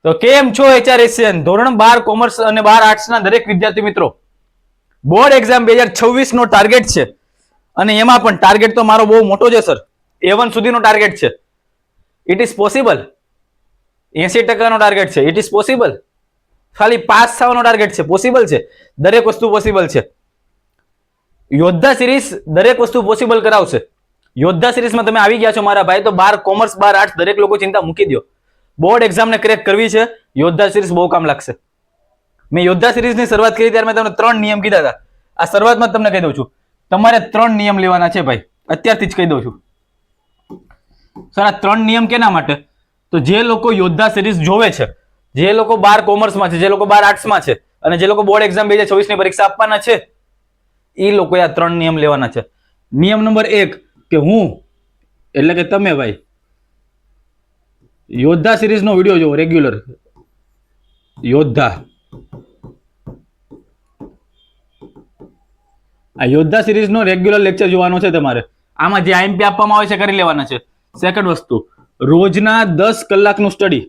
તો કેમ છો એચઆરએસએન ધોરણ 12 કોમર્સ અને 12 આર્ટ્સ ના દરેક વિદ્યાર્થી મિત્રો, બોર્ડ એક્ઝામ 2026 નો ટાર્ગેટ છે અને એમાં પણ ટાર્ગેટ તો મારો બહુ મોટો છે સર. A1 સુધીનો ટાર્ગેટ છે. It is possible. 80% નો ટાર્ગેટ છે. It is possible. ખાલી પાસ થવાનો ટાર્ગેટ છે. પોસિબલ છે. દરેક વસ્તુ પોસિબલ છે. યોદ્ધા સિરીઝ દરેક વસ્તુ પોસિબલ કરાવશે. યોદ્ધા સિરીઝમાં તમે આવી ગયા છો મારા ભાઈ, તો 12 કોમર્સ 12 આર્ટ્સ દરેક લોકો ચિંતા મૂકી દો. બોર્ડ એક્ઝામને ક્રેક કરવી છે, યોદ્ધા સિરીઝ બહુ કામ લાગશે. મેં યોદ્ધા સિરીઝની શરૂઆત કરી ત્યારે મેં તમને 3 નિયમ કીધા હતા. આ શરૂઆતમાં તમને કહી દઉં છું, તમારે 3 નિયમ લેવાના છે ભાઈ, અત્યારથી જ કહી દઉં છું. સર આ 3 નિયમ કેના માટે? તો જે લોકો યોદ્ધા સિરીઝ જોવે છે, જે લોકો 12 કોમર્સમાં છે, જે લોકો 12 આર્ટ્સમાં છે અને જે લોકો બોર્ડ એક્ઝામ 2026 ની પરીક્ષા આપવાના છે, એ લોકોએ આ 3 નિયમ લેવાના છે. નિયમ નંબર 1 કે હું એટલે કે તમે ભાઈ યોદ્ધા સિરીઝ નો વિડીયો જોવો રેગ્યુલર. યોદ્ધા, આ યોદ્ધા સિરીઝ નો રેગ્યુલર લેક્ચર જોવાનો છે તમારે. આમાં જે આઈએમપી આપવામાં આવે છે કરી લેવાના છે. સેકન્ડ વસ્તુ, રોજના 10 કલાકનું સ્ટડી.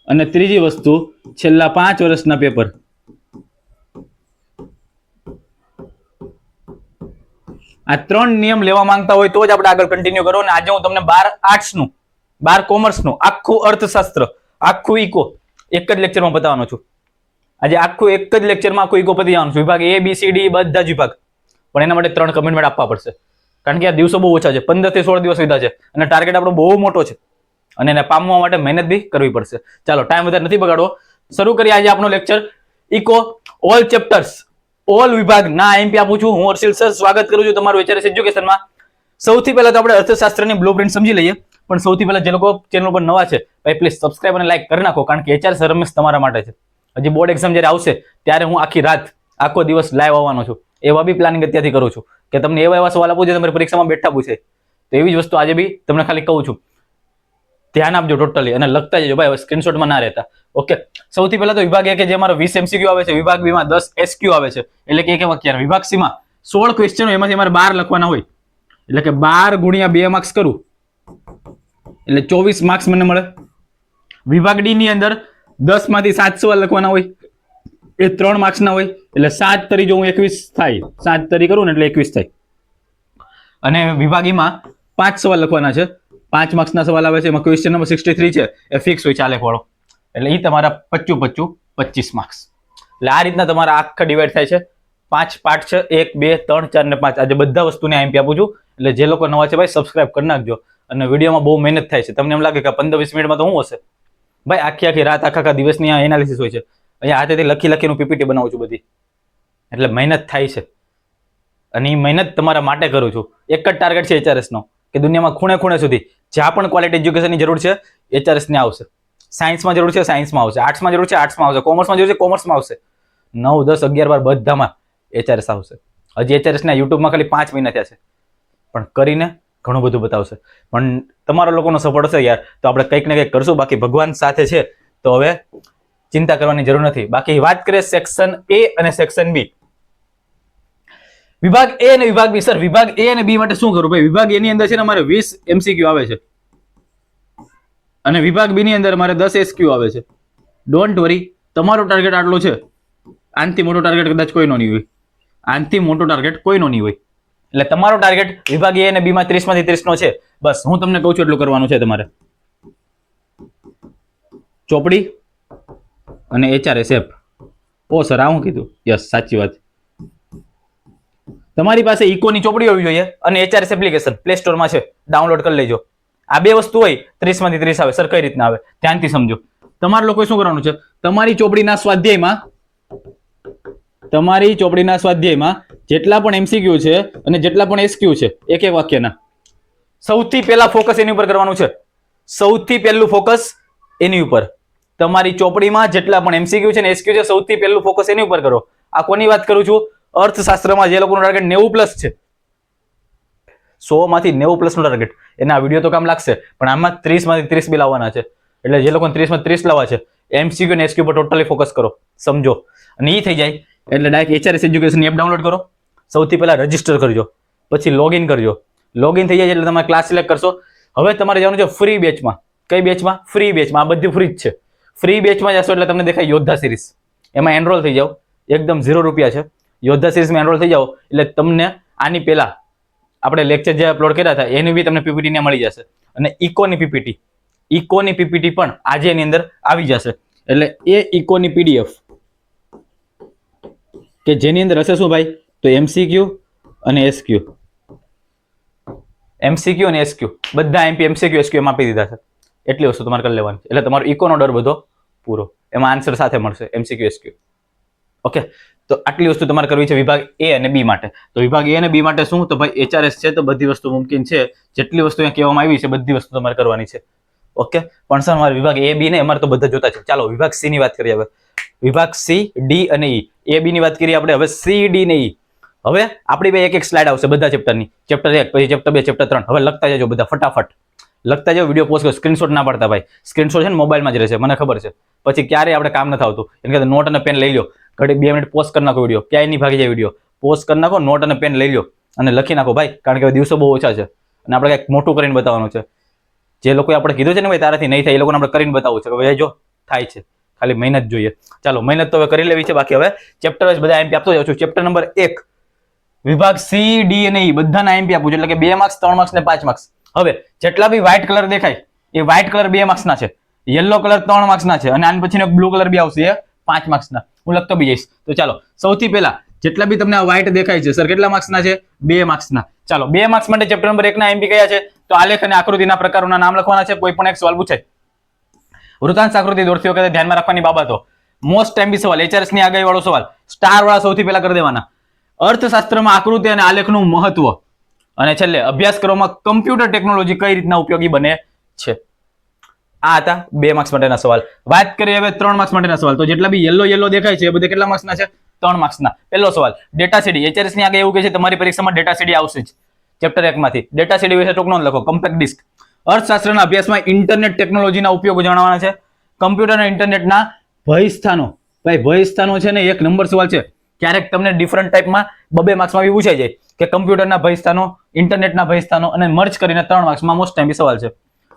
અને ત્રીજી વસ્તુ, છેલ્લા 5 વર્ષના પેપર. આ 3 નિયમ લેવા માંગતા હોય તો જ આપણે આગળ કન્ટિન્યુ કરો. અને આજે હું તમને 12 આર્ટ્સ નું 12 કોમર્સ નું આખું અર્થશાસ્ત્ર, આખું ઇકો એક જ લેક્ચરમાં બતાવવાનો છું. આજે આખું એક જ લેક્ચરમાં આખું ઇકો પતી જવાનું છે. વિભાગ A, B, C, D બધા જ વિભાગ. પણ એના માટે 3 કમિટમેન્ટ આપવા પડશે, કારણ કે આ દિવસો બહુ ઓછા છે. 15 થી 16 દિવસ વિધા છે અને ટાર્ગેટ આપણો બહુ મોટો છે અને એને પામવા માટે મહેનત બી કરવી પડશે. ચાલો ટાઈમ વધારે નથી બગાડવો, શરૂ કરીએ આજે આપણો લેક્ચર. ઇકો ઓલ ચેપ્ટર્સ, ઓલ વિભાગ ના આઈએમપી આપું છું હું, હર્ષિલ સર. સ્વાગત કરું છું તમારું એચઆરએસ એજ્યુકેશનમાં. સૌથી પહેલા તો આપણે અર્થશાસ્ત્રની બ્લુપ્રિન્ટ સમજી લઈએ. પણ સૌથી પહેલા જે લોકો ચેનલ પર નવા છે ભાઈ પ્લીઝ સબસ્ક્રાઇબ અને લાઈક કરી નાખો, કારણ કે એચઆરએસ રમેશ તમારા માટે છે. હજી બોર્ડ એક્ઝામ જ્યારે આવશે ત્યારે હું આખી રાત આખો દિવસ લાઈવ આવવાનો છું. એવા બી પ્લાનિંગ અત્યારથી કરું છું કે તમને એવા સવાલ આપું જે તમારી પરીક્ષામાં બેઠા પૂછે. તો એવી જ વસ્તુ આજે બી તમને ખાલી કહું છું, ધ્યાન આપજો ટોટલી અને લખતા જજો ભાઈ, સ્ક્રીનશોટમાં ના રહેતા. ઓકે, સૌથી પહેલા તો વિભાગ A કે જે અમારો 20 MCQ આવે છે, વિભાગ B માં 10 SQ આવે છે, એટલે કે એક વાક્ય. વિભાગ C માં 16 ક્વેશ્ચનો, એમાંથી અમારે 12 લખવાના હોય, એટલે કે 12 ગુણ્યા 2 માર્ક્સ કરું એટલે 24 માર્ક્સ મને મળે. વિભાગ D ની અંદર 10 માંથી 7 સવાલ લખવાના હોય, એ 3 માર્ક્સના હોય, એટલે 7 તરી જો હું 21 થાય, 7 તરી કરું ને એટલે 21 થાય. અને વિભાગ E માં 5 સવાલ લખવાના છે, 5 માર્ક્સના સવાલ આવે છે. એમાં ક્વેશ્ચન નંબર 63 છે એ ફિક્સ હોય, ચાલે વાળો, એટલે એ તમારા 25 માર્ક્સ. એટલે આ રીતના તમારા આખા ડિવાઈડ થાય છે. 5 પાર્ટ છે, 1, 2, 3, 4 ને 5. આજે બધા વસ્તુને આઈએમપી આપું છું, એટલે જે લોકો નવા છે ભાઈ સબસ્ક્રાઇબ કરી નાખજો. અને વિડીયોમાં બહુ મહેનત થાય છે. તમને એમ લાગે કે 15-20 મિનિટમાં તો શું હશે ભાઈ, આખી રાત આખા દિવસની આ એનાલિસિસ હોય છે. અહીંયા હાથેથી લખીને પીપીટી બનાવું છું બધી, એટલે મહેનત થાય છે. અને એ મહેનત તમારા માટે કરું છું. એક જ ટાર્ગેટ છે એચઆરએસ નો, કે દુનિયામાં ખૂણે ખૂણે સુધી જ્યાં પણ ક્વોલિટી એજ્યુકેશનની જરૂર છે એચઆરએસ ને આવશે. સાયન્સમાં જરૂર છે સાયન્સમાં આવશે, આર્ટ્સમાં જરૂર છે આર્ટ્સમાં આવશે, કોમર્સમાં જરૂર છે કોમર્સમાં આવશે. 9, 10, 11, 12 બધામાં એચઆરએસ આવશે. હજી એચઆરએસ ના યુટ્યુબમાં ખાલી 5 મહિના થયા છે, પણ કરીને ઘણું બધું બતાવશે. પણ તમારા લોકોનો સપોર્ટ હશે યાર તો આપણે કંઈક ને કંઈક કરશું. બાકી ભગવાન સાથે છે તો હવે ચિંતા કરવાની જરૂર નથી. બાકી વાત કરીએ સેક્શન A અને સેક્શન B. વિભાગ A અને વિભાગ B. સર વિભાગ A અને B માટે શું કરું ભાઈ? વિભાગ A ની અંદર છે ને અમારે 20 MCQ આવે છે અને વિભાગ B ની અંદર અમારે 10 SQ આવે છે. ડોન્ટ વરી, તમારો ટાર્ગેટ આટલો છે, આનથી મોટો ટાર્ગેટ કદાચ કોઈનો નહીં હોય, આનથી મોટો ટાર્ગેટ કોઈનો નહીં હોય. એટલે તમારો ટાર્ગેટ વિભાગ A અને B માં 30 માંથી 30 નો છે. બસ હું તમને કહું છું એટલું કરવાનું છે તમારે. ચોપડી અને HRSF. ઓ સર આ હું કીધું? યસ, સાચી વાત. તમારી પાસે ઇકોની ચોપડી હોવી જોઈએ અને HRS એપ્લિકેશન પ્લે સ્ટોરમાં છે, ડાઉનલોડ કરી લેજો. આ બે વસ્તુ હોય 30 માંથી 30 આવે. સર કઈ રીતના આવે ધ્યાનથી સમજો. તમારે લોકોએ શું કરવાનું છે, તમારી ચોપડીના સ્વાધ્યાયમાં જેટલા પણ MCQ છે અને જેટલા પણ SQ છે, એક એક વાક્યના, સૌથી પહેલા ફોકસ એની ઉપર કરવાનું છે. સૌથી પહેલું ફોકસ એની ઉપર. તમારી ચોપડીમાં જેટલા પણ MCQ છે ને SQ છે, સૌથી પહેલું ફોકસ એની ઉપર કરો. આ કોની વાત કરું છું? અર્થશાસ્ત્રમાં જે લોકોનું ટાર્ગેટ 90+ છે, 100 માંથી 90+ નું ટાર્ગેટ, એના વિડીયો તો કામ લાગશે, પણ આમાં 30 માંથી 30 બી લાવવાના છે. એટલે જે લોકોને 30 માં 30 લાવવા છે, MCQ અને SQ પર ટોટલી ફોકસ કરો, સમજો. અને એ થઈ જાય એટલે ડાયરેક્ટ HRS એજ્યુકેશનની એપ ડાઉનલોડ કરો. સૌથી પહેલા રજીસ્ટર કરજો, પછી લોગિન કરજો. લોગિન થઈ જાય એટલે તમે ક્લાસ સિલેક્ટ કરશો. હવે તમારે જવાનું છે ફ્રી બેચમાં. કઈ બેચમાં? ફ્રી બેચમાં. આ બધી ફ્રી જ છે. ફ્રી બેચમાં જશો એટલે તમને દેખાય યોદ્ધા સિરીઝ, એમાં એનરોલ થઈ જાઓ, એકદમ 0 રૂપિયા છે. યોદ્ધા સિરીઝમાં એનરોલ થઈ જાઓ એટલે તમને આની પહેલા આપણે લેક્ચર જે અપલોડ કર્યા હતા એની બી તમને પીપીટી ને મળી જશે. અને ઇકોની પીપીટી પણ આજે એની અંદર આવી જશે. એટલે એ ઇકોની પીડીએફ કે જેની અંદર હશે શું ભાઈ, તો એમસીક્યુ અને એસક્યુ, એમસીક્યુ અને એસક્યુ બધા એમપી એમસીક્યુ એસક્યુ એમાં આપી દીધા છે. એટલી વસ્તુ તમારે કરી લેવાની છે. એટલે તમારો ઇકોનો ડર બધો પૂરો, એમાં આન્સર સાથે મળશે એમસીક્યુ એસક્યુ. ઓકે, તો આટલી વસ્તુ તમારે કરવી છે વિભાગ એ અને બી માટે. તો વિભાગ એ અને બી માટે શું, તો ભાઈ એચઆરએસ છે તો બધી વસ્તુ મુમકિન છે. જેટલી વસ્તુ અહીંયા કહેવામાં આવી છે બધી વસ્તુ તમારે કરવાની છે. ઓકે, પણ સર મારે વિભાગ એ બી ને અમારે તો બધા જોતા છે. ચાલો વિભાગ સી ની વાત કરીએ. હવે વિભાગ સી, ડી અને ઈ. એ બી ની વાત કરીએ આપણે. હવે સી, ડી ને ઈ. હવે આપણી બે એક સ્લાઇડ આવશે બધા ચેપ્ટરની. ચેપ્ટર 1, પછી ચેપ્ટર 2, ચેપ્ટર 3. હવે લખતા જજો બધા ફટાફટ, લખતા જાઓ. વિડીયો પોસ્ટ કરો, સ્ક્રીનશોટ ના પાડતા ભાઈ. સ્ક્રીનશોટ છે ને મોબાઈલમાં જ રહેશે, મને ખબર છે. પછી ક્યારેય આપણે કામ નથી આવતું. એને કહેતા નોટ અને પેન લઈ લો, ઘડી 2 મિનિટ પોસ્ટ કરી નાખો વિડીયો, ક્યાંય નહીં ભાગી જાય વિડીયો. પોસ્ટ કરી નાખો, નોટ અને પેન લઈ લો અને લખી નાખો ભાઈ, કારણ કે દિવસો બહુ ઓછા છે અને આપણે કંઈક મોટું કરીને બતાવવાનું છે. જે લોકોએ આપણે કીધું છે ને ભાઈ તારાથી નહીં થાય, એ લોકોને આપણે કરીને બતાવવું છે કે ભાઈ જો થાય છે, ખાલી મહેનત જોઈએ. ચાલો મહેનત તો હવે કરી લેવી છે. બાકી હવે ચેપ્ટર વાઇઝ બધા એમપી આપતો જાઉં છું. ચેપ્ટર નંબર 1 વિભાગ સી, ડી અને ઈ બધાના એમપી આપું છું. એટલે કે 2 માર્ક્સ, 3 માર્ક્સ ને 5 માર્ક્સ. હવે જેટલા બી વ્હાઇટ કલર દેખાય એ વ્હાઇટ કલર 2 માર્ક્સના છે, યલો કલર 3 માર્ક્સના છે અને આની પછીનો બ્લુ કલર બી આવશે, એ 5 માર્ક્સના. હું લખતો બી જઈશ. તો ચાલો સૌથી પહેલા જેટલા બી તમને આ વ્હાઇટ દેખાય છે સર કેટલા માર્ક્સના છે? 2 માર્ક્સના. ચાલો 2 માર્ક્સ માટે ચેપ્ટર નંબર 1 ના એમપી કયા છે? તો આલેખ અને આકૃતિના પ્રકારોના નામ લખવાના છે. કોઈ પણ એક સવાલ પૂછાય. વૃતાંશ આકૃતિ દોરતી વખતે ધ્યાનમાં રાખવાની બાબતો. મોસ્ટ એમપી સવાલ, એચઆરએસ ની આગાહી વાળો સવાલ, સ્ટાર વાળા સૌથી પહેલા કરી દેવાના. અર્થશાસ્ત્રમાં આકૃતિ અને આલેખનું મહત્વ, અને છેલ્લે અભ્યાસક્રમમાં કમ્પ્યુટર ટેકનોલોજી કઈ રીતના ઉપયોગી બને છે. આ હતા 2 માર્ક્સ માટેના સવાલ. વાત કરીએ હવે 3 માર્ક્સ માટેના સવાલ. તો જેટલા બી યલો દેખાય છે એ બધા કેટલા માર્ક્સના છે? 3 માર્ક્સના. પહેલો સવાલ ડેટા સીડી. એચઆરએસ ની આગળ એવું કહે છે તમારી પરીક્ષામાં ડેટા સીડી આવશે જ. ચેપ્ટર 1 માંથી ડેટા સીડી વિશે ટૂંક નોંધ લખો. Compact disk. અર્થશાસ્ત્રના અભ્યાસમાં ઇન્ટરનેટ ટેકનોલોજીના ઉપયોગો જણાવવાના છે. કમ્પ્યુટર અને ઇન્ટરનેટના ભયસ્થાનો. ભાઈ ભયસ્થાનો છે ને 1 નંબર સવાલ છે. ક્યારેક તમને ડિફરન્ટ ટાઈપમાં 2 માર્ક્સમાં બી પૂછાઈ જાય કે કમ્પ્યુટરના ભયસ્થાનો, ઇન્ટરનેટના ભયસ્થાનો, અને મર્જ કરીને 3 માર્ક્સમાં મોસ્ટ ટાઈમ સવાલ છે.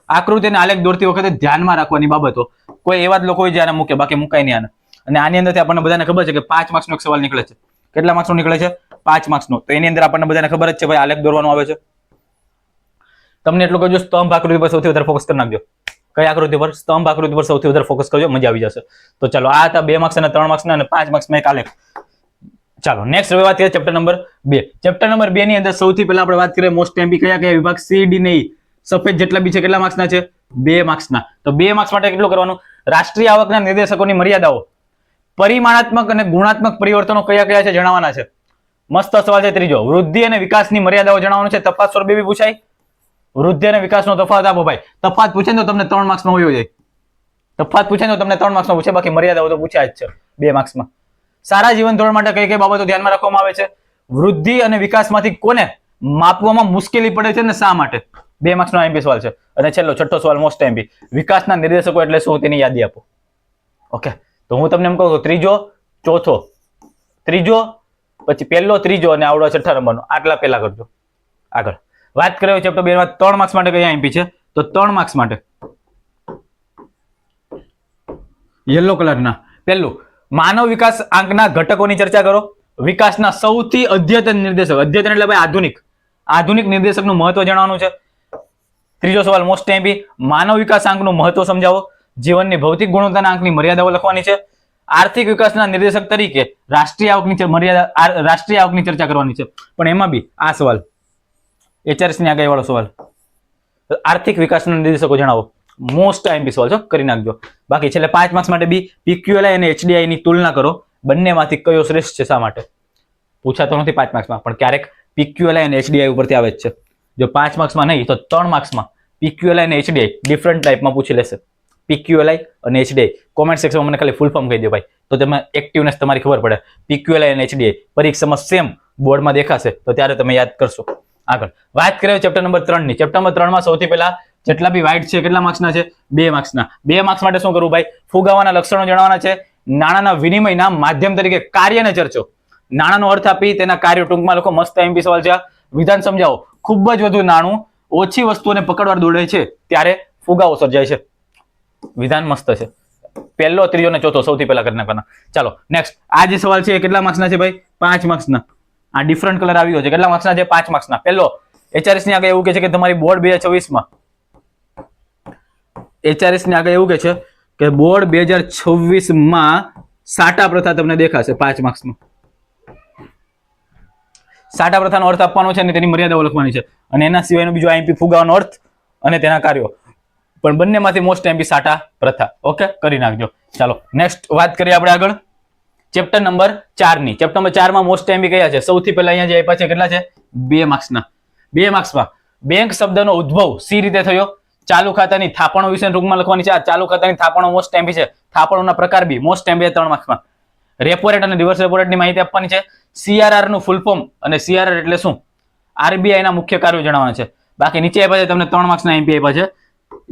આકૃતિ અને આલેખ દોરતી વખતે ધ્યાનમાં રાખવાની બાબતો. કોઈ એવા જ લોકો હોય જે આને મૂકે, બાકી મુકાય નહીં આને. અને આની અંદરથી આપણને બધાને ખબર છે કે 5 માર્ક્સનો એક સવાલ નીકળે છે. કેટલા માર્ક્સનો નીકળે છે? 5 માર્ક્સનો. તો એની અંદર આપણને બધાને ખબર જ છે ભાઈ આલેખ દોરવાનો આવે છે. તમને એટલું કહેજો સ્તંભ આકૃતિ પર સૌથી વધારે ફોકસ કરી નાખજો. કઈ આકૃતિ પર? સ્તંભ આકૃતિ પર સૌથી વધારે ફોકસ કરજો, મજા આવી જશે. તો ચાલો આ હતા 2 માર્ક્સ અને 3 માર્ક્સના અને 5 માર્ક્સમાં એક આલેખ. ચાલો નેક્સ્ટ હવે વાત કરીએ ચેપ્ટર નંબર 2. ચેપ્ટર નંબર 2 ની અંદર સૌથી પહેલા આપણે વાત કરીએ મોસ્ટ એમપી કયા વિભાગ સી, ડી ને ઈ. સફેદ જેટલા બી છે કેટલા માર્ક્સના છે? 2 માર્ક્સના. તો 2 માર્ક્સ માટે કેટલું કરવાનું? રાષ્ટ્રીય આવકના નિર્દેશકોની મર્યાદાઓ, પરિમાણાત્મક અને ગુણાત્મક પરિવર્તનો કયા છે જણાવવાના છે. મસ્ત સવાલ છે. ત્રીજો વૃદ્ધિ અને વિકાસની મર્યાદાઓ જણાવવાનું છે. તફાવત સ્વરૂપે બી પૂછાય. વૃદ્ધિ અને વિકાસનો તફાવત આપો ભાઈ. તફાવત પૂછે તો તમને 3 માર્ક્સનો હોયો જાય. તફાવત પૂછે તો તમને 3 માર્ક્સનો પૂછે, બાકી મર્યાદાઓ તો પૂછાય જ છે 2 માર્ક્સમાં. સારા જીવન ધોરણ માટે કઈ બાબતો ધ્યાનમાં રાખવામાં આવે છે? વૃદ્ધિ અને વિકાસમાંથી કોને માપવામાં મુશ્કેલી પડે છે ને શા માટે? 2 માર્ક્સનો એમપી સવાલ છે. અને છેલ્લો છઠ્ઠો સવાલ મોસ્ટ એમપી, વિકાસના નિર્દેશકો એટલે શું તેની યાદી આપો. ઓકે, તો હું તમને એમ કહું ત્રીજો, ચોથો, ત્રીજો, પછી પહેલો, ત્રીજો અને આવડો 6 નંબરનો. આટલા પહેલા કરજો. આગળ વાત કરીએ ચેપ્ટર 2 માં 3 માર્ક્સ માટે કયા એમપી છે? તો 3 માર્ક્સ માટે યલો કલરના. પહેલું માનવ વિકાસ આંકના ઘટકોની ચર્ચા કરો. વિકાસના સૌથી અદ્યતન નિર્દેશક. અદ્યતન એટલે ભાઈ આધુનિક નિર્દેશકનું મહત્વ જણાવવાનું છે. ત્રીજો સવાલ મોસ્ટ એમપી, માનવ વિકાસ આંકનું મહત્વ સમજાવો. જીવનની ભૌતિક ગુણવત્તાના આંકની મર્યાદાઓ લખવાની છે. આર્થિક વિકાસના નિર્દેશક તરીકે રાષ્ટ્રીય આવકની ચર્ચા કરવાની છે. પણ એમાં બી આ સવાલ એચઆરએસ ની આગાહી વાળો સવાલ, આર્થિક વિકાસના નિર્દેશકો જણાવો. મોસ્ટ એમપી સવાલ છે, કરી નાખજો. બાકી છેલ્લે 5 માર્ક્સ માટે બી પીક્યુએલઆઈ અને એચડીઆઈ ની તુલના કરો. બંનેમાંથી કયો શ્રેષ્ઠ છે, શા માટે? પૂછાતો નથી 5 માર્ક્સમાં, પણ ક્યારેક પીક્યુએલઆઈ અને એચડીઆઈ ઉપરથી આવે જ છે. જો 5 માર્ક્સમાં નહીં તો 3 માર્ક્સમાં પીક્યુએલઆઈ અને એચડીઆઈ ડિફરન્ટ ટાઈપમાં પૂછી લેશે. પીક્યુએલઆઈ અને એચડીઆઈ કોમેન્ટ સેક્શનમાં મને ખાલી ફૂલ ફોર્મ કહી દો ભાઈ, તો તમે એક્ટિવનેસ તમારી ખબર પડે. પીક્યુએલઆઈ અને એચડીઆઈ પરીક્ષામાં સેમ બોર્ડમાં દેખાશે તો ત્યારે તમે યાદ કરશો. આગળ વાત કરીએ ચેપ્ટર નંબર 3 ની. ચેપ્ટર નંબર 3 માં સૌથી પહેલા જેટલા બી વ્હાઇટ છે કેટલા માર્ક્સના છે? 2 માર્ક્સના. 2 માર્ક્સ માટે શું કરવું ભાઈ? ફુગાવાના લક્ષણો જણાવવાના છે. નાણાંના વિનિમયના માધ્યમ તરીકે કાર્યને ચર્ચો. નાણાંનો અર્થ આપી તેના કાર્યો ટૂંકમાં લખો. મસ્ત એમપી સવાલ છે. વિધાન સમજાવો. ખૂબ જ વધુ નાણું ઓછી વસ્તુઓને પકડવા દોડે છે ત્યારે ફુગાવો સર્જાય છે. વિધાન મસ્ત છે. પહેલો, ત્રીજો ને ચોથો સૌથી પહેલા કરી નાખવાના. ચાલો નેક્સ્ટ. આ જે સવાલ છે એ કેટલા માર્ક્સના છે ભાઈ? 5 માર્ક્સના. આ ડિફરન્ટ કલર આવ્યો છે. કેટલા માર્ક્સના છે? 5 માર્ક્સના. પહેલો HRS ની આગળ એવું કે છે કે તમારી બોર્ડ 2024 માં HRS ની આગળ એવું કે છે કે બોર્ડ 2026 માં સાટા પ્રથા તમને દેખાશે 5 માર્ક્સમાં. સાટા પ્રથાનો અર્થ આપવાનો છે અને તેની મર્યાદાઓ લખવાની છે અને એના સિવાયનો બીજો IMP ફુગાવાનો અર્થ અને તેના કાર્યો. પણ બંનેમાંથી મોસ્ટ IMP સાટા પ્રથા. ઓકે, કરી નાખજો. ચાલો નેક્સ્ટ વાત કરીએ આપણે આગળ ચેપ્ટર નંબર 4 ની. ચેપ્ટર નંબર 4 માં મોસ્ટ IMP કયા છે? સૌથી પહેલા અહીંયા જે આપ્યા છે કેટલા છે? 2 માર્ક્સના. 2 માર્ક્સમાં બેંક શબ્દનો ઉદ્ભવ સી રીતે થયો? ચાલુ ખાતાની થાપણો વિશે ટૂંકમાં લખવાની છે. આ ચાલુ ખાતાની થાપણો મોસ્ટ IMP છે. થાપણોના પ્રકાર બી મોસ્ટ IMP 3 માર્ક્સમાં. રેપો રેટ અને રિવર્સ રેપો રેટની માહિતી આપવાની છે. CRR નું ફૂલ ફોર્મ અને CRR એટલે શું? RBI ના મુખ્ય કાર્યો જણાવવાના છે. બાકી નીચે આપ્યા છે તમને 3 માર્ક્સના IMP આપ્યા છે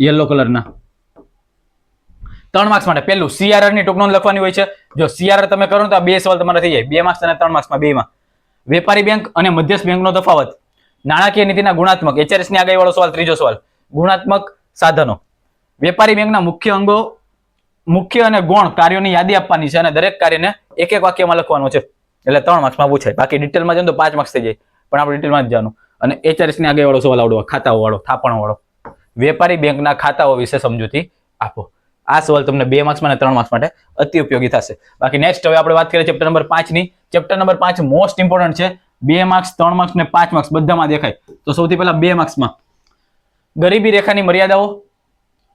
યલો કલરના. 3 માર્ક્સ માટે પહેલું CRR ની ટૂંક નોંધ લખવાની હોય છે. જો CRR તમે કરો તો આ 2 સવાલ તમારા થઈ જાય. 2 માર્ક્સ અને 3 માર્ક્સમાં બેમાં. વેપારી બેંક અને મધ્યસ્થ બેંકનો તફાવત. નાણાકીય નીતિના ગુણાત્મક. HRS ની આગળ વાળો સવાલ, ત્રીજો સવાલ. ગુણાત્મક સાધનો. વેપારી બેંકના મુખ્ય અંગો, મુખ્ય અને ગૌણ કાર્યોની યાદી આપવાની છે અને દરેક કાર્યને એક એક વાક્યમાં લખવાનું છે. એટલે 3 માર્ક્સમાં પૂછાય. બાકી ડિટેલમાં જાય તો 5 માર્ક્સ થઈ જાય. પણ આપણે ડિટેલમાં જ જવાનું. અને HRS ની આગળ વાળો સવાલ આવડો, ખાતાઓ વાળો, થાપણો વાળો. વેપારી બેંકના ખાતાઓ વિશે સમજૂતી આપો. આ સવાલ તમને 2 માર્ક્સમાં અને 3 માર્ક્સ માટે અતિ ઉપયોગી થશે. બાકી નેક્સ્ટ હવે આપણે વાત કરીએ ચેપ્ટર નંબર 5 ની. ચેપ્ટર નંબર 5 મોસ્ટ ઇમ્પોર્ટન્ટ છે. 2 માર્ક્સ, 3 માર્ક્સ ને 5 માર્ક્સ બધામાં દેખાય. તો સૌથી પહેલા 2 માર્ક્સમાં ગરીબી રેખાની મર્યાદાઓ.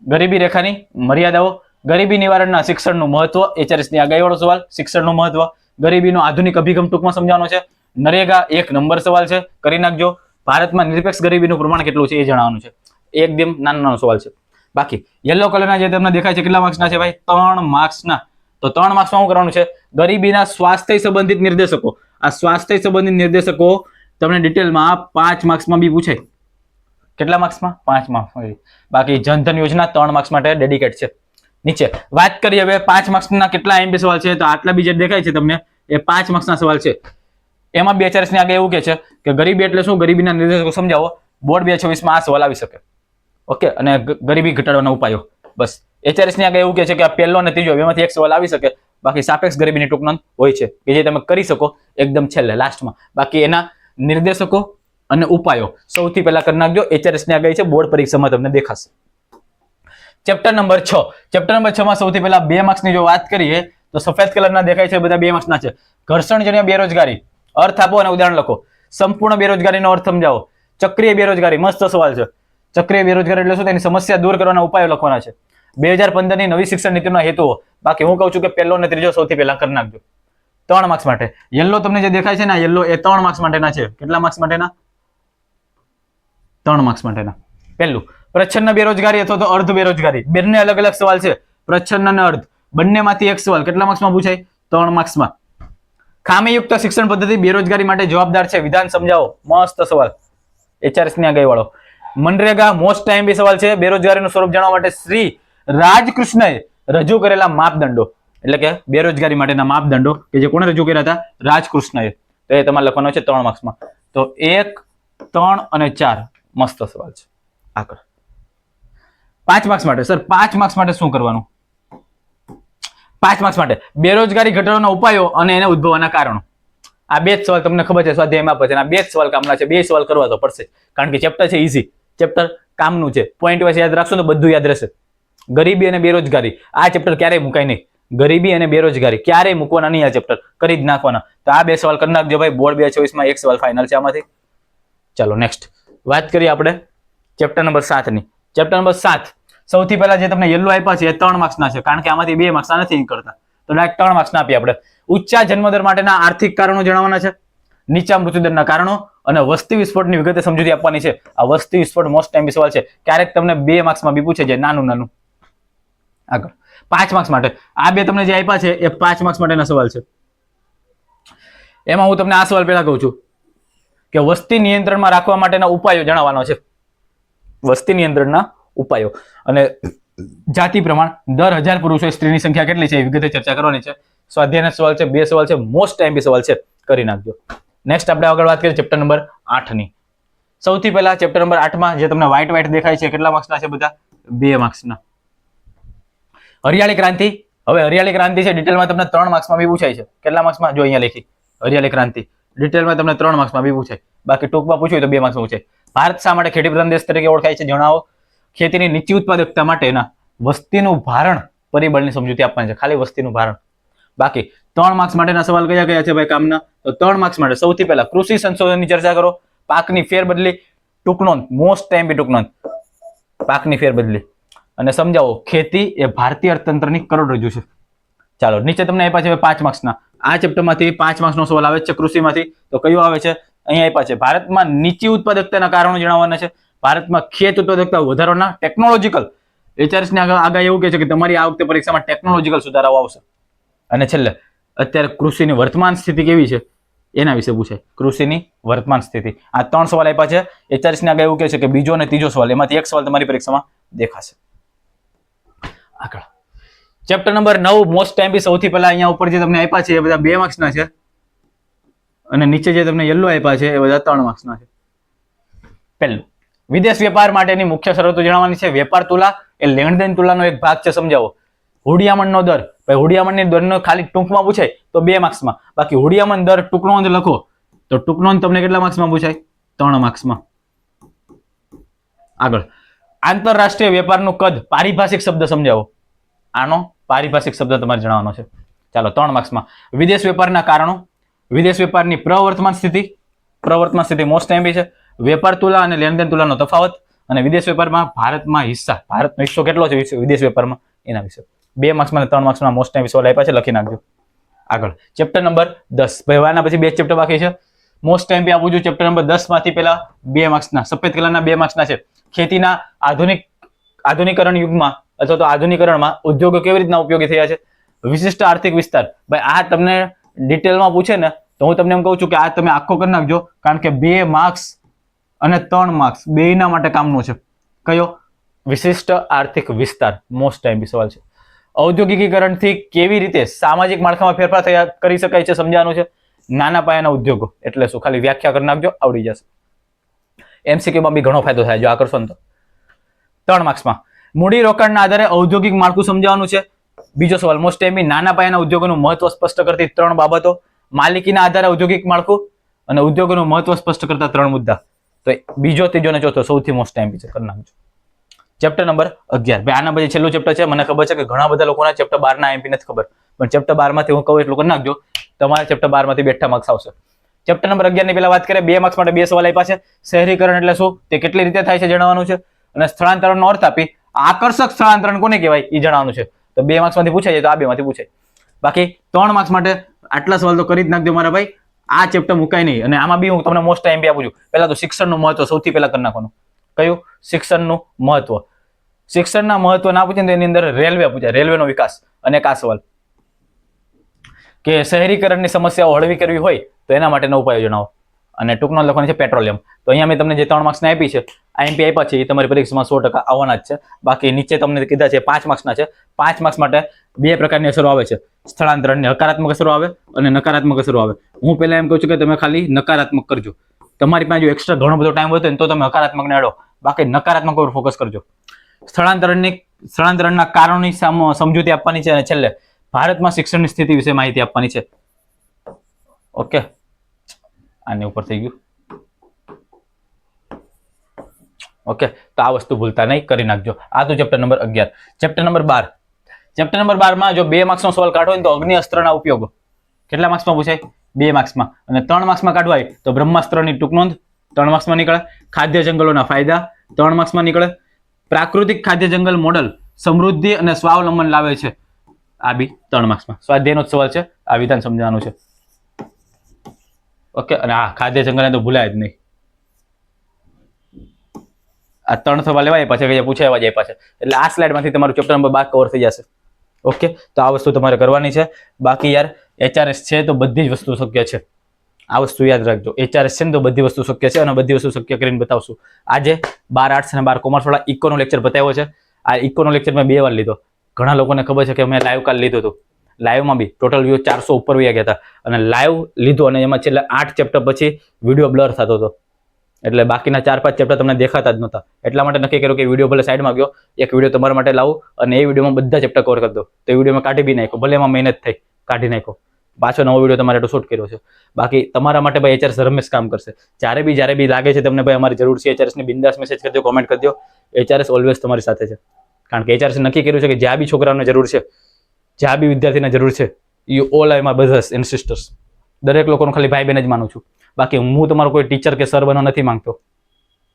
ગરીબી રેખાની મર્યાદાઓ. ગરીબી નિવારણના શિક્ષણનું મહત્વ. HRS ની આગળ વાળો સવાલ, શિક્ષણનું મહત્વ. ગરીબીનો આધુનિક અભિગમ ટૂંકમાં સમજાવવાનો છે. નરેગા 1 નંબર સવાલ છે, કરી નાખજો. ભારતમાં નિરપેક્ષ ગરીબીનું પ્રમાણ કેટલું છે એ જણાવવાનું છે. એકદમ નાનો સવાલ છે. બાકી યલો કલરના જે તમને દેખાય છે કેટલા માર્ક્સના છે ભાઈ? 3 માર્ક્સના. તો 3 માર્ક્સમાં શું કરવાનું છે? ગરીબીના સ્વાસ્થ્ય સંબંધિત નિર્દેશકો. આ સ્વાસ્થ્ય સંબંધિત નિર્દેશકો તમને ડિટેલમાં 5 માર્ક્સમાં બી પૂછાય. કેટલા માર્ક્સમાં? 5 માર્ક્સમાં. બાકી જનધન યોજના 3 માર્ક્સ માટે ડેડિકેટ છે. નીચે વાત કરીએ હવે 5 માર્ક્સના કેટલા IMP સવાલ છે. તો આટલા બી જે દેખાય છે તમને એ 5 માર્ક્સના સવાલ છે. એમાં 2 HRS ની આગળ એવું કે છે કે ગરીબી એટલે શું? ગરીબીના નિર્દેશકો સમજાવો. બોર્ડ 2026 માં આ સવાલ આવી શકે. ઓકે, અને ગરીબી ઘટાડવાના ઉપાયો. બસ HRS ની આગળ એવું કે છે કે આ પહેલો અને ત્રીજો બેમાંથી એક સવાલ આવી શકે. બાકી સાપેક્ષ ગરીબીની ટૂંક નોંધ હોય છે કે જે તમે કરી શકો એકદમ છેલ્લે લાસ્ટમાં. બાકી એના નિર્દેશકો અને ઉપાયો સૌથી પહેલા કરી નાખજો. HRS ની આગળ છે, બોર્ડ પરીક્ષામાં તમને દેખાશે. Chapter number 6. ચેપ્ટર નંબર 6 માં સૌથી પહેલા 2 માર્ક્સની જો વાત કરીએ તો સફેદ કલરના દેખાય છે બધા 2 માર્ક્સના છે. ઘર્ષણજન્ય બેરોજગારી. અર્થ આપો અને ઉદાહરણ લખો. સંપૂર્ણ બેરોજગારીનો અર્થ સમજાવો. ચક્રીય બેરોજગારી મસ્ત સવાલ છે. ચક્રીય બેરોજગારી એટલે શું? તેની સમસ્યા દૂર કરવાના ઉપાયો લખવાના છે. 2015 ની નવી શિક્ષણ નીતિના હેતુઓ. બાકી હું કહું છું કે પહેલો અને ત્રીજો સૌથી પહેલા કરી નાખજો. 3 માર્ક્સ માટે. યલો તમને જે દેખાય છે ને યલો એ 3 માર્ક્સ માટેના છે. કેટલા માર્ક્સ માટેના? 3 માર્ક્સ માટેના. પહેલું પ્રચ્છન્ન બેરોજગારી અથવા તો અર્ધ બેરોજગારી. બંને અલગ અલગ સવાલ છે. પ્રચ્છન્ન અને અર્ધ બંનેમાંથી એક સવાલ કેટલા માર્ક્સમાં પૂછાય? 3 માર્ક્સમાં. ખામીયુક્ત શિક્ષણ પદ્ધતિ બેરોજગારી માટે જવાબદાર છે. વિધાન સમજાવો. મસ્ત સવાલ. HRS ની આગળ વાળો. મનરેગા મોસ્ટ IMP સવાલ છે. બેરોજગારીનું સ્વરૂપ જાણવા માટે શ્રી રાજકૃષ્ણએ રજૂ કરેલા માપદંડો. એટલે કે બેરોજગારી માટેના માપદંડો કે જે કોણે રજૂ કર્યા હતા? રાજકૃષ્ણએ. તો એ તમારે લખવાનો છે 3 માર્ક્સમાં. તો 1, 3 અને 4 મસ્ત સવાલ છે. આગળ 5 માર્ક્સ માટે. સર 5 માર્ક્સ માટે શું કરવાનું? 5 માર્ક્સ માટે બેરોજગારી ઘટાડવાના ઉપાયો અને એને ઉદ્ભવવાના કારણો. આ 2 સવાલ તમને ખબર છે સ્વાધ્યાયમાં આપે છે. આ 2 સવાલ કામના છે. 2 સવાલ કરવા તો પડશે કારણ કે ચેપ્ટર છે ઈઝી. ચેપ્ટર કામનું છે. પોઈન્ટ વાઇઝ યાદ રાખશો તો બધું યાદ રહેશે. ગરીબી અને બેરોજગારી આ ચેપ્ટર ક્યારેય મુકાય નહીં. ગરીબી અને બેરોજગારી ક્યારેય મૂકવાના નહીં. આ ચેપ્ટર કરી જ નાખવાના. તો આ 2 સવાલ કરી નાખજો ભાઈ. બોર્ડ 2024 માં એક સવાલ ફાઇનલ છે આમાંથી. ચાલો નેક્સ્ટ વાત કરીએ આપણે ચેપ્ટર નંબર 7 ની. ચેપ્ટર નંબર 7 સૌથી પહેલા જે તમને યલો આપ્યા છે એ 3 માર્ક્સના છે કારણ કે આમાંથી 2 માર્ક્સના નથી નીકળતા. તો ડાયરેક્ટ 3 માર્ક્સના આપીએ આપણે. ઊંચા જન્મદર માટેના આર્થિક કારણો જણાવવાના છે. નીચા મૃત્યુદરના કારણો અને વસ્તી વિસ્ફોટની વિગતે સમજૂતી આપવાની છે. આ વસ્તી વિસ્ફોટ મોસ્ટ IMP સવાલ છે. ક્યારેક તમને 2 માર્ક્સમાં બી પૂછે છે નાનું નાનું. આગળ 5 માર્ક્સ માટે આ 2 તમને જે આપ્યા છે એ 5 માર્ક્સ માટેના સવાલ છે. એમાં હું તમને આ સવાલ પહેલા કહું છું કે વસ્તી નિયંત્રણમાં રાખવા માટેના ઉપાયો જણાવવાનો છે. વસ્તી નિયંત્રણના ઉપાયો અને જાતિ પ્રમાણ દર 1000 પુરુષો સ્ત્રીની સંખ્યા કેટલી છે એ વિગતે ચર્ચા કરવાની છે. સ્વાધ્યાયના સવાલ છે. 2 સવાલ છે. મોસ્ટ IMP સવાલ છે. કરી નાખજો. નેક્સ્ટ આપણે આગળ વાત કરીએ ચેપ્ટર નંબર 8 ની. સૌથી પહેલા ચેપ્ટર નંબર 8 માં જે તમને વ્હાઈટ દેખાય છે કેટલા માર્ક્સના છે? બધા 2 માર્ક્સના. હરિયાળી ક્રાંતિ. હવે હરિયાળી ક્રાંતિ છે ડિટેલમાં તમને 3 માર્ક્સમાં બી પૂછાય છે. કેટલા માર્ક્સમાં? જો અહીંયા લખી હરિયાળી ક્રાંતિ ડિટેલમાં તમને 3 માર્ક્સમાં બી પૂછાય. બાકી ટૂંકમાં પૂછ્યું તો 2 માર્ક્સમાં પૂછાય. ભારત શા માટે ખેતી પ્રધાન દેશ તરીકે ઓળખાય છે જણાવો. ખેતીની નીચી ઉત્પાદકતા માટેના વસ્તીનું ભારણ પરિબળની સમજૂતી આપવાની છે. ખાલી વસ્તીનું ભારણ. બાકી 3 માર્ક્સ માટેના સવાલ કયા કયા છે ભાઈ કામના? તો 3 માર્ક્સ માટે સૌથી પહેલા કૃષિ સંશોધનની ચર્ચા કરો. પાકની ફેરબદલી ટૂંકનોંધ, મોસ્ટ ટાઈમ બી ટૂંકનોંધ, પાકની ફેરબદલી અને સમજાવો ખેતી એ ભારતીય અર્થતંત્રની કરોડરજ્જુ છે. ચાલો નીચે તમને આપ્યા છે 5 માર્ક્સના. આ ચેપ્ટરમાંથી 5 માર્ક્સનો સવાલ આવે છે કૃષિમાંથી. તો કયો આવે છે? અહીંયા આપ્યા છે ભારતમાં નીચી ઉત્પાદકતાના કારણો જણાવવાના છે. ભારતમાં ખેત ઉત્પાદકતા વધારવાના ટેકનોલોજીકલ HRS ની આગાહી એવું કહે છે કે તમારી આ વખતે પરીક્ષામાં ટેકનોલોજીકલ સુધારાઓ આવશે. અને છેલ્લે અત્યારે કૃષિની વર્તમાન સ્થિતિ કેવી છે એના વિશે પૂછાય. કૃષિની વર્તમાન સ્થિતિ. આ 3 સવાલ આપ્યા છે. HRS ની આગાહી એવું કહે છે કે બીજો અને ત્રીજો સવાલ એમાંથી એક સવાલ તમારી પરીક્ષામાં દેખાશે. આગળ ચેપ્ટર નંબર 9 મોસ્ટ ટાઈમ બી સૌથી પહેલા અહીંયા ઉપર જે તમને આપ્યા છે એ બધા 2 માર્ક્સના છે અને નીચે જે તમને યલો આપ્યા છે એ બધા 3 માર્ક્સના છે. પહેલું વિદેશ વેપાર માટેની મુખ્ય શરતો જણાવવાની છે. વેપાર તુલા એ લેણદેણ તુલાનો એક ભાગ છે. સમજાવો. હુડિયામણનો દર. ભાઈ હુડિયામણની દરનો ખાલી ટૂંકમાં પૂછાય તો 2 માર્ક્સમાં. બાકી હુડિયામણ દર ટૂંકનોંધ લખો તો ટૂંકનોંધ તમને કેટલા માર્ક્સમાં પૂછાય? 3 માર્ક્સમાં. આગળ આંતરરાષ્ટ્રીય વેપારનું કદ પારિભાષિક શબ્દ સમજાવો. આનો પારિભાષિક શબ્દ તમારે જણાવવાનો છે. ચાલો 3 માર્ક્સમાં. વિદેશ વેપારના કારણો, વિદેશ વેપારની પ્રવર્તમાન સ્થિતિ મોસ્ટ ટાઈમ છે. વેપાર તુલા અને લેણદેણ તુલાનો તફાવત અને વિદેશ વેપારમાં ભારતનો હિસ્સો કેટલો છે વિદેશ વેપારમાં એના વિશે. 2 માર્ક્સમાં 3 માર્ક્સમાં મોસ્ટ ટાઈમ સવાલ આપ્યા છે, લખી નાખજો. આગળ ચેપ્ટર નંબર 10. ભાઈ આના પછી 2 ચેપ્ટર બાકી છે. મોસ્ટ ટાઈમ આપું છું ચેપ્ટર નંબર 10 માંથી પેલા 2 માર્ક્સના સફેદ કલરના 2 માર્ક્સના છે. ખેતીના આધુનિકરણ યુગમાં અથવા તો આધુનિકરણમાં ઉદ્યોગો કેવી રીતના ઉપયોગી થયા છે. વિશિષ્ટ આર્થિક વિસ્તાર. ભાઈ આ તમને ડિટેલમાં પૂછે ને તો હું તમને એમ કહું છું કે આ તમે આખો કરી નાખજો, કારણ કે 2 માર્ક્સ અને 3 માર્ક્સ બેયના માટે કામનું છે. કયો? વિશિષ્ટ આર્થિક વિસ્તાર મોસ્ટ ટાઈમ સવાલ છે. ઔદ્યોગિકીકરણથી કેવી રીતે સામાજિક માળખામાં ફેરફાર કરી શકાય છે સમજાવવાનું છે. નાના પાયાના ઉદ્યોગો એટલે શું? ખાલી વ્યાખ્યા કરી નાખજો, આવડી જશે. MCQ માં બી ઘણો ફાયદો થાય જો આ કરશો ને તો. 3 માર્ક્સમાં મૂડી રોકાણના આધારે ઔદ્યોગિક માળખું સમજાવવાનું છે. બીજો સવાલ મોસ્ટ ટાઈમ નાના પાયાના ઉદ્યોગોનું મહત્વ સ્પષ્ટ કરતી 3 બાબતો. માલિકીના આધારે ઔદ્યોગિક માળખું અને ઉદ્યોગોનું મહત્વ સ્પષ્ટ કરતા 3 મુદ્દા. તો બીજો, ત્રીજો અને ચોથો સૌથી મોસ્ટ ટાઈમ છે, કરી નાખજો. Chapter number 11. ભાઈ આના પછી છેલ્લું ચેપ્ટર છે. મને ખબર છે કે ઘણા બધા લોકોના ચેપ્ટર 12 ના MP નથી ખબર, પણ ચેપ્ટર 12 માંથી હું કહું એટલું કરી નાખજો. તમારા ચેપ્ટર 12 માંથી બેઠા માર્ક્સ આવશે. ચેપ્ટર નંબર 11 ની પેલા વાત કરીએ. 2 માર્ક્સ માટે 2 સવાલ આપ્યા છે. શહેરીકરણ એટલે શું, તે કેટલી રીતે થાય છે જણાવવાનું છે. અને સ્થળાંતરણનો અર્થ આપી આકર્ષક સ્થળાંતરણ કોને કહેવાય એ જણાવવાનું છે. તો 2 માર્ક્સ માંથી પૂછાય તો આ 2 માંથી પૂછાય. બાકી 3 માર્ક્સ માટે આટલા સવાલ તો કરી જ નાખજો મારા ભાઈ. આ ચેપ્ટર મુકાય નહીં. અને આમાં બી હું તમને મોસ્ટ ટાઈમ આપું છું. પહેલા તો શિક્ષણનું મહત્વ સૌથી પહેલા કરી નાખવાનું. કયું? શિક્ષણનું મહત્વ. શિક્ષણના મહત્વ ના પૂછે ને એની અંદર રેલવે પૂછાય, રેલવેનો વિકાસ. અને એક આ સવાલ કે શહેરીકરણની સમસ્યાઓ હળવી કરવી હોય તો એના માટેના ઉપાયો જણાવો. અને ટૂંકનો લખવાની છે પેટ્રોલિયમ. તો અહીંયા મેં તમને જે 3 માર્ક્સના આપી છે, MP આપ્યા છે, એ તમારી પરીક્ષામાં 100% આવવાના જ છે. બાકી નીચે તમને કીધા છે 5 માર્ક્સના છે. 5 માર્ક્સ માટે 2 પ્રકારની અસરો આવે છે. સ્થળાંતરણની હકારાત્મક અસરો આવે અને નકારાત્મક અસરો આવે. હું પહેલા એમ કહું છું કે તમે ખાલી નકારાત્મક કરજો. તમારી પાસે જો એક્સ્ટ્રા ઘણો બધો ટાઈમ હોય તો તમે હકારાત્મકને એડો, બાકી નકારાત્મક પર ફોકસ કરજો. સ્થળાંતરણના કારણોની સમજૂતી આપવાની છે અને છેલ્લે ભારતમાં શિક્ષણની સ્થિતિ વિશે માહિતી આપવાની છે. ઓકે, આની ઉપર થઈ ગયું. ઓકે, તો આ વસ્તુ ભૂલતા નહીં, કરી નાખજો. આ તો chapter number 11. Chapter number 12. Chapter number 12 માં જો 2 માર્ક્સનો સવાલ કાઢવો હોય તો અગ્નિ અસ્ત્રના ઉપયોગો કેટલા માર્ક્સમાં પૂછાય? 2 માર્ક્સમાં. અને 3 માર્ક્સમાં કાઢવા હોય તો બ્રહ્માસ્ત્રની ટૂંકનોંધ 3 માર્ક્સમાં નીકળે. ખાદ્ય જંગલોના ફાયદા 3 માર્ક્સમાં નીકળે. પ્રાકૃતિક ખાદ્ય જંગલ મોડલ સમૃદ્ધિ અને સ્વાવલંબન લાવે છે, આ બી 3 માર્ક્સમાં. સ્વાધ્યાયનો જ સવાલ છે, આ વિધાન સમજાવવાનું છે. ઓકે, અને હા ખાદ્ય જંગલને તો ભૂલાય જ નહીં. આ 3 સવાલ લેવાય પછી પૂછાય જાય પાછા. એટલે આ સ્લાઇડમાંથી તમારું ચેપ્ટર નંબર 12 કવર થઈ જશે. ઓકે, તો આ વસ્તુ તમારે કરવાની છે. બાકી યાર HRS છે તો બધી જ વસ્તુ શક્ય છે. આ વસ્તુ યાદ રાખજો. HRS છે ને તો બધી વસ્તુ શક્ય છે અને બધી વસ્તુ શક્ય કરીને બતાવશું. આજે 12 આર્ટ્સ અને 12 કોમર્સ વાળા ઇકોનો લેક્ચર બતાવ્યો છે. આ ઇકોનો લેક્ચર મેં 2 વાર લીધો. ઘણા લોકોને ખબર છે કે મેં લાઈવ કાલ લીધું હતું. લાઈવમાં બી ટોટલ વ્યૂ 400 ઉપર વયા ગયા હતા અને લાઈવ લીધું અને એમાં છેલ્લે 8 ચેપ્ટર પછી વિડીયો બ્લર થતો હતો. એટલે બાકીના 4-5 ચેપ્ટર તમને દેખાતા જ નહોતા. એટલા માટે નક્કી કર્યું કે વિડીયો ભલે સાઈડમાં ગયો, એક વિડીયો તમારા માટે લાવું અને એ વિડીયોમાં બધા ચેપ્ટર કવર કરી દો. તો એ વિડીયોમાં કાઢી બી નાખ્યો, ભલે એમાં મહેનત થઈ, કાઢી નાખ્યો, પાછો નવો વિડીયો તમારે શૂટ કર્યો છે. બાકી તમારા માટે ભાઈ HRS હંમેશ કામ કરશે. જ્યારે બી લાગે છે તમને ભાઈ અમારી જરૂર છે HRS ની, બિંદાસ મેસેજ કરજો, કોમેન્ટ કરજો. HRS ઓલવેઝ તમારી સાથે છે. કારણ કે HRS નક્કી કર્યું છે કે જ્યાં બી છોકરાઓને જરૂર છે, જ્યાં બી વિદ્યાર્થીને જરૂર છે, you all are my brothers and sisters. દરેક લોકોનો ખાલી ભાઈ બહેન જ માનું છું. બાકી હું તમારો કોઈ ટીચર કે સર બનવા નથી માંગતો,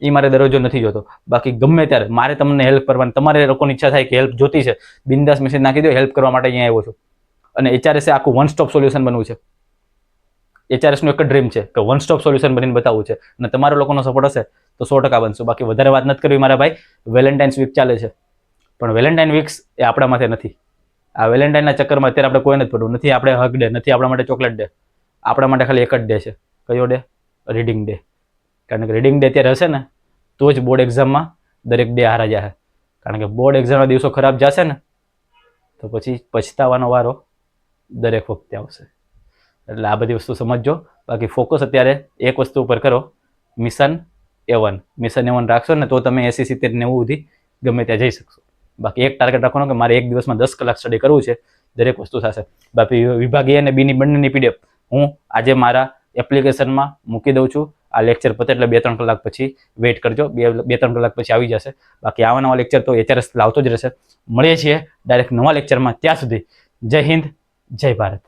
એ મારે દરજ્જો નથી જોતો. બાકી ગમે ત્યારે મારે તમને હેલ્પ કરવાની, તમારે લોકોની ઈચ્છા થાય કે હેલ્પ જોતી છે, બિંદાસ મેસેજ નાખી દો, હેલ્પ કરવા માટે અહીંયા આવ્યો છું. અને HRS એ આખું વન સ્ટોપ સોલ્યુશન બનવું છે. HRS નું એક જ ડ્રીમ છે કે વન સ્ટોપ સોલ્યુશન બનીને બતાવવું છે. અને તમારો લોકોનો સપોર્ટ હશે તો 100% બનશું. બાકી વધારે વાત નથી કરવી મારા ભાઈ. વેલેન્ટાઇન્સ વીક ચાલે છે, પણ વેલેન્ટાઇન વીક્સ એ આપણા માટે નથી. આ વેલેન્ટાઇનના ચક્કરમાં અત્યારે આપણે કોઈ નથી પડવું. નથી આપણે હગ ડે, નથી આપણા માટે ચોકલેટ ડે. આપણા માટે ખાલી એક જ ડે છે. કયો ડે? Reading day. કારણ કે રીડિંગ ડે અત્યારે હશે ને તો જ બોર્ડ એક્ઝામમાં દરેક ડે હારા જશે. કારણ કે બોર્ડ એક્ઝામના દિવસો ખરાબ જશે ને તો પછી પછતાવાનો વારો દરેક વખતે આવશે. એટલે આ બધી વસ્તુ સમજજો. બાકી ફોકસ અત્યારે એક વસ્તુ ઉપર કરો, મિશન A1. મિશન A1 રાખશો ને તો તમે 80, 70, 90 સુધી ગમે ત્યાં જઈ શકશો. બાકી એક ટાર્ગેટ રાખવાનો કે મારે એક દિવસમાં 10 કલાક સ્ટડી કરવું છે, દરેક વસ્તુ થશે. બાકી વિભાગ A અને B ની બંનેની PDF હું આજે મારા એપ્લિકેશનમાં મૂકી દઉં છું. આ લેક્ચર પતે એટલે 2-3 કલાક પછી વેઇટ કરજો, 2-3 કલાક પછી આવી જશે. બાકી આવા નવા લેક્ચર તો HRS લાવતો જ રહેશે. મળીએ છીએ ડાયરેક્ટ નવા લેક્ચરમાં. ત્યાં સુધી જય હિન્દ, જય ભારત.